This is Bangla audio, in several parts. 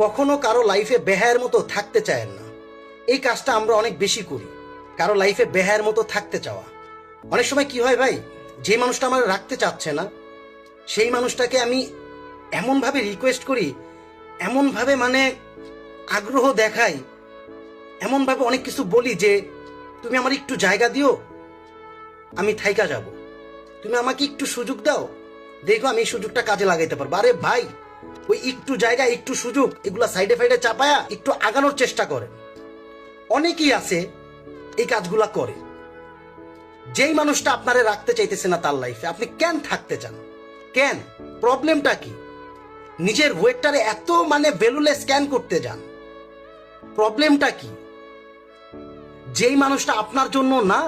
কখনো কারো লাইফে বেহায়ের মতো থাকতে চায়েন না। এই কাজটা আমরা অনেক বেশি করি, কারো লাইফে বেহায়ের মতো থাকতে চাওয়া। অনেক সময় কি হয় ভাই, যে মানুষটা আমার রাখতে চাচ্ছে না সেই মানুষটাকে আমি এমনভাবে রিকোয়েস্ট করি, এমনভাবে মানে আগ্রহ দেখাই, এমনভাবে অনেক কিছু বলি যে তুমি আমার একটু জায়গা দিও, আমি থাইকা যাব, তুমি আমাকে একটু সুযোগ দাও, দেখো আমি এই সুযোগটা কাজে লাগাইতে পারবো। আরে ভাই, ওই একটু জায়গা, একটু সুযোগ, এগুলা সাইডে ফাইডে চাপায়া একটু আগানোর চেষ্টা করেন। অনেকেই আছে এই কাজগুলা করে। যেই মানুষটা আপনারে রাখতে চাইতেছে না তার লাইফে, আপনি কেন থাকতে চান? কেন? প্রবলেমটা কি? নিজের ওয়েটটারে এত মানে ভ্যালুলেস স্ক্যান করতে যান, প্রবলেমটা কি? যেই মানুষটা আপনার জন্য না,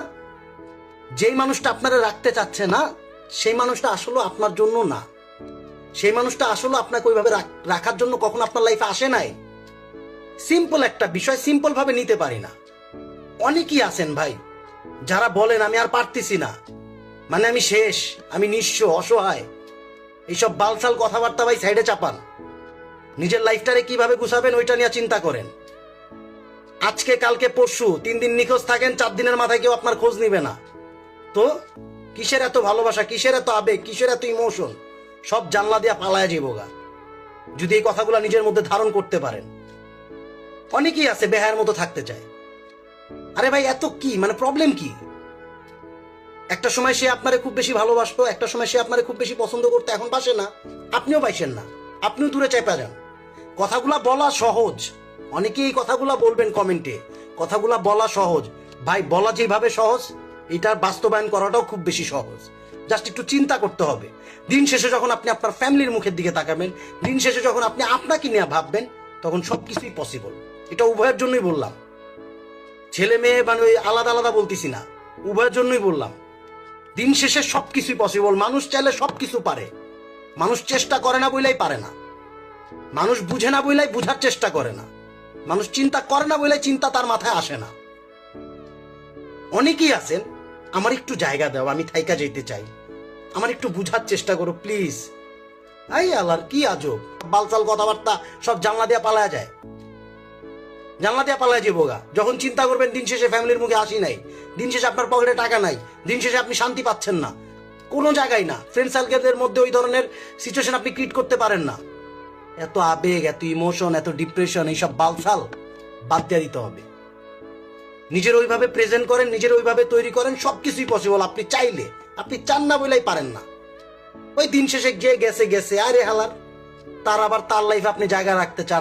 যেই মানুষটা আপনারা রাখতে চাচ্ছে না, সেই মানুষটা আসলে আপনার জন্য না। সেই মানুষটা আসলে আপনাকে ওইভাবে রাখার জন্য কখনো আপনার লাইফে আসে নাই। সিম্পল একটা বিষয় সিম্পল ভাবে নিতে পারি না। অনেকেই আছেন ভাই যারা বলেন আমি আর পারতেছি না, মানে আমি শেষ, আমি নিঃস্ব, অসহায়, এইসব বালসাল কথাবার্তা ভাই সাইডে চাপান। নিজের লাইফটারে কিভাবে গুছাবেন ওইটা নিয়ে চিন্তা করেন। আজকে কালকে পরশু 3 দিন নিখোঁজ থাকেন, 4 দিনের মাথায় কেউ আপনার খোঁজ নিবে না। তো কিসের এত ভালোবাসা, কিসের এত আবেগ, কিসের এত ইমোশন? সব জানলা দিয়া পালায়া যাবগা যদি এই কথাগুলো নিজের মধ্যে ধারণ করতে পারেন। অনেকেই আছে বেহায়ের মতো থাকতে চায়। আরে ভাই এত কি, মানে প্রবলেম কি? একটা সময় সে আপনারে খুব বেশি ভালোবাসতো, একটা সময় সে আপনারে খুব বেশি পছন্দ করতো, এখন বাসে না, আপনিও পাইছেন না, আপনিও দূরে চাইপা যান। কথাগুলা বলা সহজ, অনেকেই এই কথাগুলা বলবেন কমেন্টে, কথাগুলা বলা সহজ। ভাই বলা যেভাবে সহজ, এটার বাস্তবায়ন করাটাও খুব বেশি সহজ। জাস্ট একটু চিন্তা করতে হবে। দিন শেষে যখন আপনি আপনার ফ্যামিলির মুখের দিকে তাকাবেন, দিন শেষে যখন আপনি আপনাকে নিয়ে ভাববেন, তখন সবকিছুই পসিবল। এটা উভয়ের জন্যই বললাম, ছেলে মেয়ে মানে ওই আলাদা আলাদা বলতেছি না, উভয়ের জন্যই বললাম। দিন শেষে সবকিছুই পসিবল। মানুষ চাইলে সবকিছু পারে, মানুষ চেষ্টা করে না বইলাই পারে না, মানুষ বুঝে না বইলাই বুঝার চেষ্টা করে না, মানুষ চিন্তা করে না বইলাই চিন্তা তার মাথায় আসে না। অনেকেই আছেন আমার একটু জায়গা দাও, আমি থাইকা যেতে চাই, আমার একটু বুঝার চেষ্টা করো প্লিজ। আই আল্লাহর কি আজব বালচাল কথাবার্তা, সব জানলা দিয়া পালায়া যায়, জানলা দিয়া পালায় যাবোগা। যখন চিন্তা করবেন দিন শেষে ফ্যামিলির মুখে হাসি নাই, দিন শেষে আপনার পকেটে টাকা নাই, দিন শেষে আপনি শান্তি পাচ্ছেন না, কোনো জায়গায় না, ফ্রেন্ড সার্কেলের মধ্যে ওই ধরনের সিচুয়েশন আপনি ক্রিয়েট করতে পারেন না। এত আবেগ, এত ইমোশন, এত ডিপ্রেশন, এইসব বালছাল বাদ দিয়ে দিতে হবে। নিজের ওইভাবে প্রেজেন্ট করেন, নিজের ওইভাবে তৈরি করেন, সবকিছুই পসিবল। আপনি চাইলে, আপনি চান না বলেই পারেন না। ওই দিন শেষে যে গেছে গেছে, আরে হালার, তার আবার তার লাইফে আপনি জায়গা রাখতে চান।